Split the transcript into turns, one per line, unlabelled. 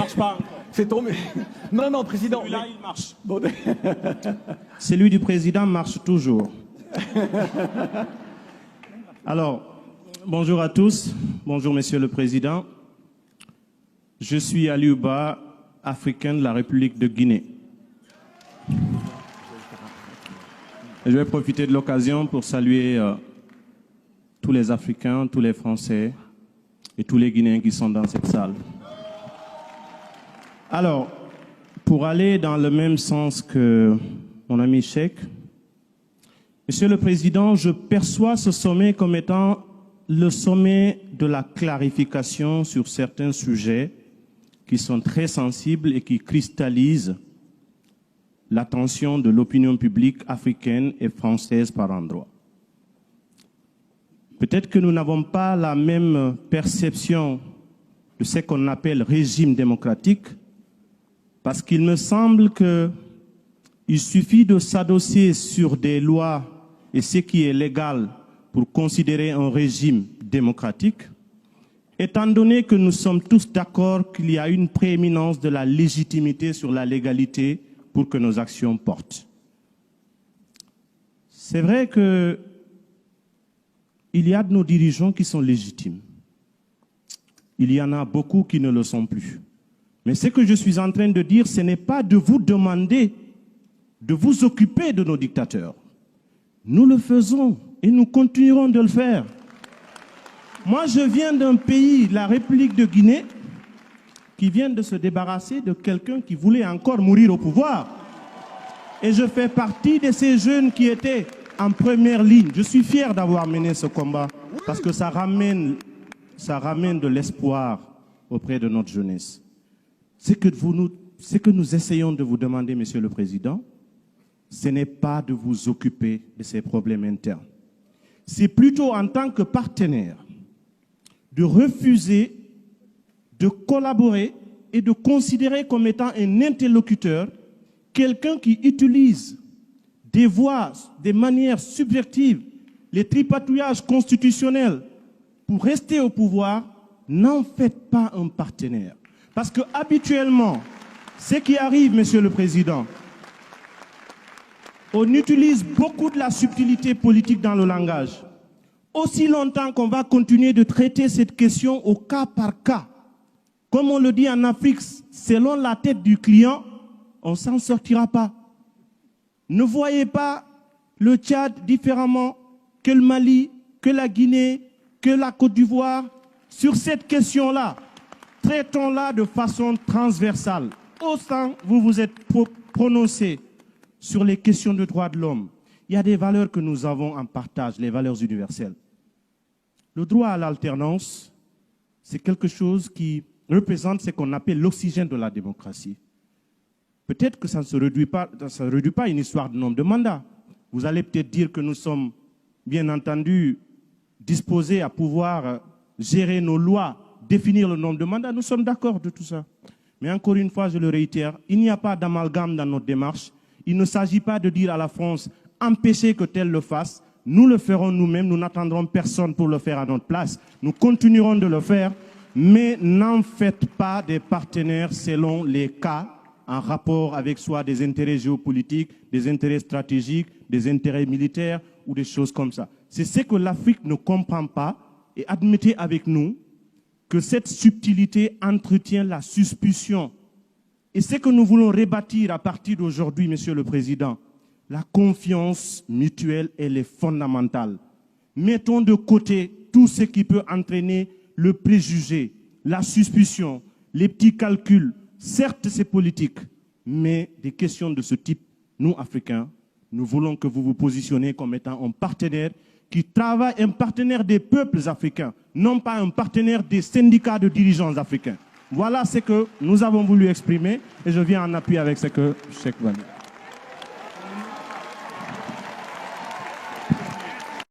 marche pas.
C'est tombé. Non, non, président.
Celui-là, il marche.
Bon.
Celui du président marche toujours. Alors, bonjour à tous. Bonjour, Monsieur le Président. Je suis Aliou Ba, africain de la République de Guinée. Je vais profiter de l'occasion pour saluer tous les Africains, tous les Français et tous les Guinéens qui sont dans cette salle. Alors, pour aller dans le même sens que mon ami Cheikh, Monsieur le Président, je perçois ce sommet comme étant le sommet de la clarification sur certains sujets qui sont très sensibles et qui cristallisent l'attention de l'opinion publique africaine et française par endroits. Peut-être que nous n'avons pas la même perception de ce qu'on appelle régime démocratique, parce qu'il me semble qu'il suffit de s'adosser sur des lois et ce qui est légal pour considérer un régime démocratique, étant donné que nous sommes tous d'accord qu'il y a une prééminence de la légitimité sur la légalité pour que nos actions portent. C'est vrai qu'il y a de nos dirigeants qui sont légitimes. Il y en a beaucoup qui ne le sont plus. Mais ce que je suis en train de dire, ce n'est pas de vous demander de vous occuper de nos dictateurs. Nous le faisons et nous continuerons de le faire. Moi, je viens d'un pays, la République de Guinée, qui vient de se débarrasser de quelqu'un qui voulait encore mourir au pouvoir. Et je fais partie de ces jeunes qui étaient en première ligne. Je suis fier d'avoir mené ce combat parce que ça ramène de l'espoir auprès de notre jeunesse. Ce que nous essayons de vous demander, Monsieur le Président, ce n'est pas de vous occuper de ces problèmes internes. C'est plutôt en tant que partenaire de refuser de collaborer et de considérer comme étant un interlocuteur quelqu'un qui utilise des voies, des manières subversives, les tripatouillages constitutionnels pour rester au pouvoir. N'en faites pas un partenaire. Parce que habituellement, ce qui arrive, Monsieur le Président, on utilise beaucoup de la subtilité politique dans le langage. Aussi longtemps qu'on va continuer de traiter cette question au cas par cas, comme on le dit en Afrique, selon la tête du client, on ne s'en sortira pas. Ne voyez pas le Tchad différemment que le Mali, que la Guinée, que la Côte d'Ivoire. Sur cette question-là, traitons-la de façon transversale. Autant vous vous êtes prononcé sur les questions de droits de l'homme, il y a des valeurs que nous avons en partage, les valeurs universelles. Le droit à l'alternance, c'est quelque chose qui représente ce qu'on appelle l'oxygène de la démocratie. Peut-être que ça ne se réduit pas à une histoire de nombre de mandats. Vous allez peut-être dire que nous sommes, bien entendu, disposés à pouvoir gérer nos lois, définir le nombre de mandats. Nous sommes d'accord de tout ça. Mais encore une fois, je le réitère, il n'y a pas d'amalgame dans notre démarche. Il ne s'agit pas de dire à la France, empêchez que tel le fasse. Nous le ferons nous-mêmes, nous n'attendrons personne pour le faire à notre place. Nous continuerons de le faire, mais n'en faites pas des partenaires selon les cas, en rapport avec soit des intérêts géopolitiques, des intérêts stratégiques, des intérêts militaires ou des choses comme ça. C'est ce que l'Afrique ne comprend pas, et admettez avec nous que cette subtilité entretient la suspicion. Et ce que nous voulons rebâtir à partir d'aujourd'hui, Monsieur le Président, la confiance mutuelle, elle est fondamentale. Mettons de côté tout ce qui peut entraîner le préjugé, la suspicion, les petits calculs. Certes, c'est politique, mais des questions de ce type, nous, Africains, nous voulons que vous vous positionnez comme étant un partenaire qui travaille, un partenaire des peuples africains, non pas un partenaire des syndicats de dirigeants africains. Voilà ce que nous avons voulu exprimer et je viens en appui avec ce que Cheikh va dire.